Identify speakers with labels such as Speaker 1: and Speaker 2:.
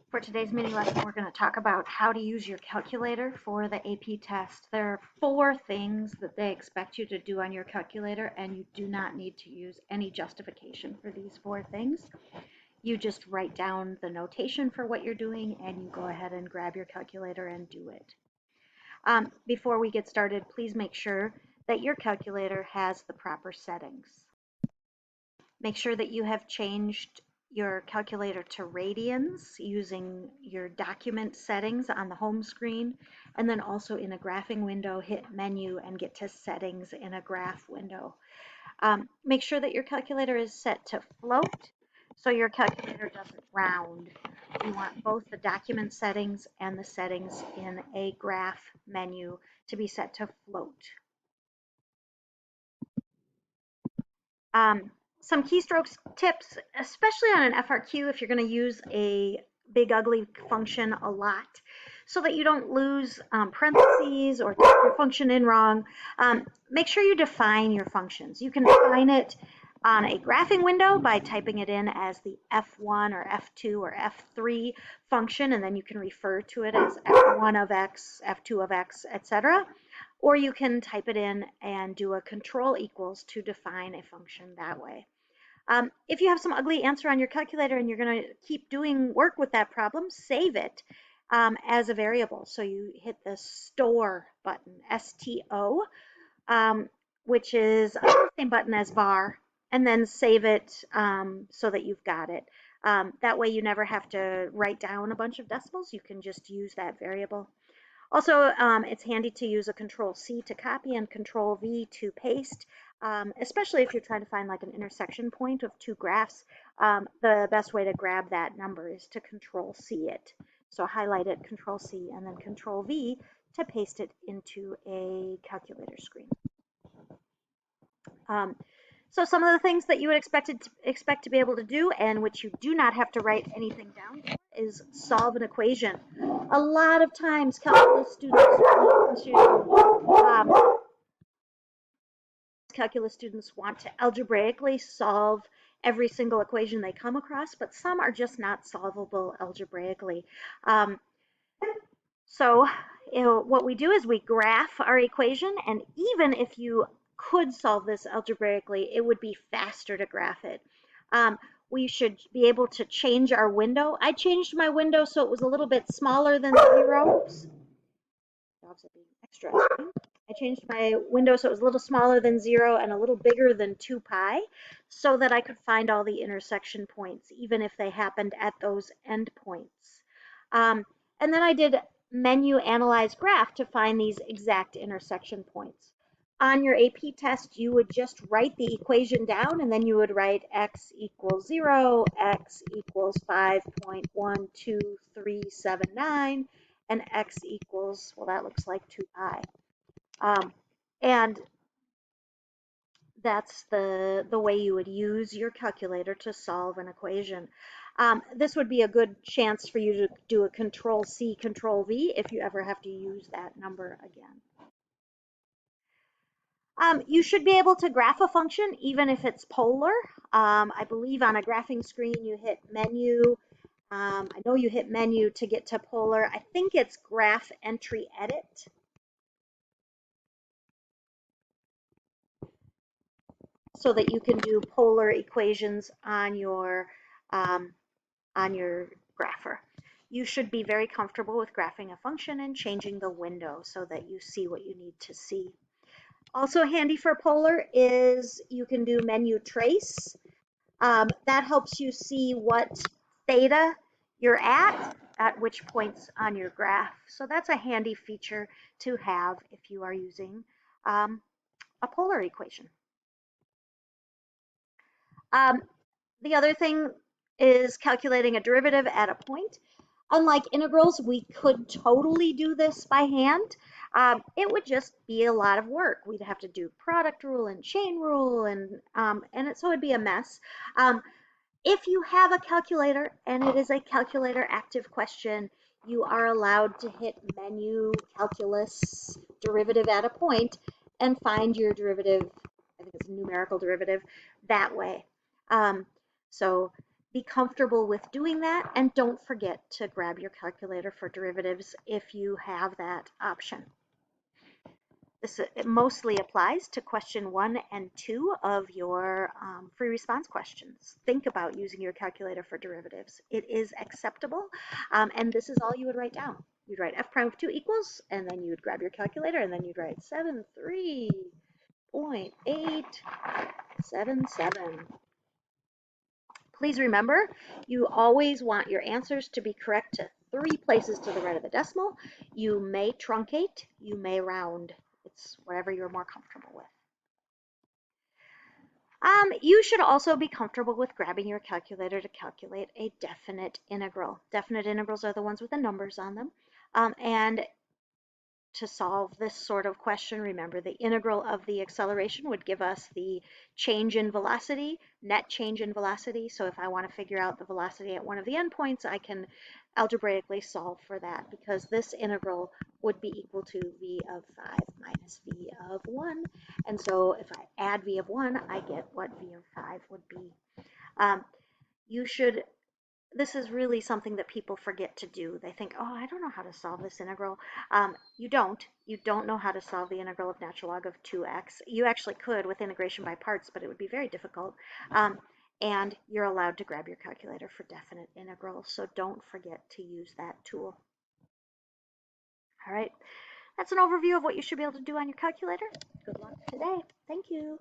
Speaker 1: For today's mini lesson, we're going to talk about how to use your calculator for the AP test. There are 4 things that they expect you to do on your calculator, and you do not need to use any justification for these 4 things. You just write down the notation for what you're doing, and you go ahead and grab your calculator and do it. Before we get started, please make sure that your calculator has the proper settings. Make sure that you have changed your calculator to radians using your document settings on the home screen, and then also in a graphing window, hit menu and get to settings in a graph window. Make sure that your calculator is set to float so your calculator doesn't round. You want both the document settings and the settings in a graph menu to be set to float. Some keystrokes tips, especially on an FRQ if you're going to use a big ugly function a lot, so that you don't lose parentheses or type your function in wrong. Make sure you define your functions. You can define it on a graphing window by typing it in as the F1 or F2 or F3 function, and then you can refer to it as F1 of X, F2 of X, etc. Or you can type it in and do a control equals to define a function that way. If you have some ugly answer on your calculator and you're going to keep doing work with that problem, save it as a variable. So you hit the store button, STO, which is the same button as var, and then save it so that you've got it. That way you never have to write down a bunch of decimals. You can just use that variable. Also, it's handy to use a Control-C to copy and Control-V to paste, especially if you're trying to find like an intersection point of 2 graphs. The best way to grab that number is to Control-C it. So highlight it, Control-C, and then Control-V to paste it into a calculator screen. So some of the things that you would expect to be able to do, and which you do not have to write anything down for, is solve an equation. A lot of times calculus students want to algebraically solve every single equation they come across, but some are just not solvable algebraically. So what we do is we graph our equation, and even if you could solve this algebraically, it would be faster to graph it. We should be able to change our window. I changed my window so it was a little bit smaller than 0. Oops. Dogs are being extra. I changed my window so it was a little smaller than 0 and a little bigger than 2 pi, so that I could find all the intersection points, even if they happened at those endpoints. And then I did menu analyze graph to find these exact intersection points. On your AP test, you would just write the equation down, and then you would write x equals 0, x equals 5.12379, and x equals, well, that looks like 2 pi. And that's the way you would use your calculator to solve an equation. This would be a good chance for you to do a Control-C, Control-V if you ever have to use that number again. You should be able to graph a function even if it's polar. I believe on a graphing screen you hit menu. I know you hit menu to get to polar. I think it's graph entry edit. So that you can do polar equations on your grapher. You should be very comfortable with graphing a function and changing the window so that you see what you need to see. Also handy for polar is you can do menu trace. That helps you see what theta you're at which points on your graph. So that's a handy feature to have if you are using a polar equation. The other thing is calculating a derivative at a point. Unlike integrals, we could totally do this by hand. It would just be a lot of work. We'd have to do product rule and chain rule, and so it'd be a mess. If you have a calculator and it is a calculator active question, you are allowed to hit menu, calculus, derivative at a point, and find your derivative. I think it's a numerical derivative that way. So Be comfortable with doing that, and don't forget to grab your calculator for derivatives if you have that option. This it mostly applies to question 1 and 2 of your free response questions. Think about using your calculator for derivatives. It is acceptable, and this is all you would write down. You'd write f prime of 2 equals, and then you'd grab your calculator, and then you'd write 73.877. Please remember, you always want your answers to be correct to 3 places to the right of the decimal. You may truncate, you may round. It's whatever you're more comfortable with. You should also be comfortable with grabbing your calculator to calculate a definite integral. Definite integrals are the ones with the numbers on them. And to solve this sort of question, remember the integral of the acceleration would give us the change in velocity, net change in velocity. So if I want to figure out the velocity at one of the endpoints, I can algebraically solve for that because this integral would be equal to v of 5 minus v of 1. And so if I add v of 1, I get what v of 5 would be. You should This is really something that people forget to do. They think, oh, I don't know how to solve this integral. You don't. You don't know how to solve the integral of natural log of 2x. You actually could with integration by parts, but it would be very difficult. And you're allowed to grab your calculator for definite integrals, so don't forget to use that tool. All right, that's an overview of what you should be able to do on your calculator. Good luck today. Thank you.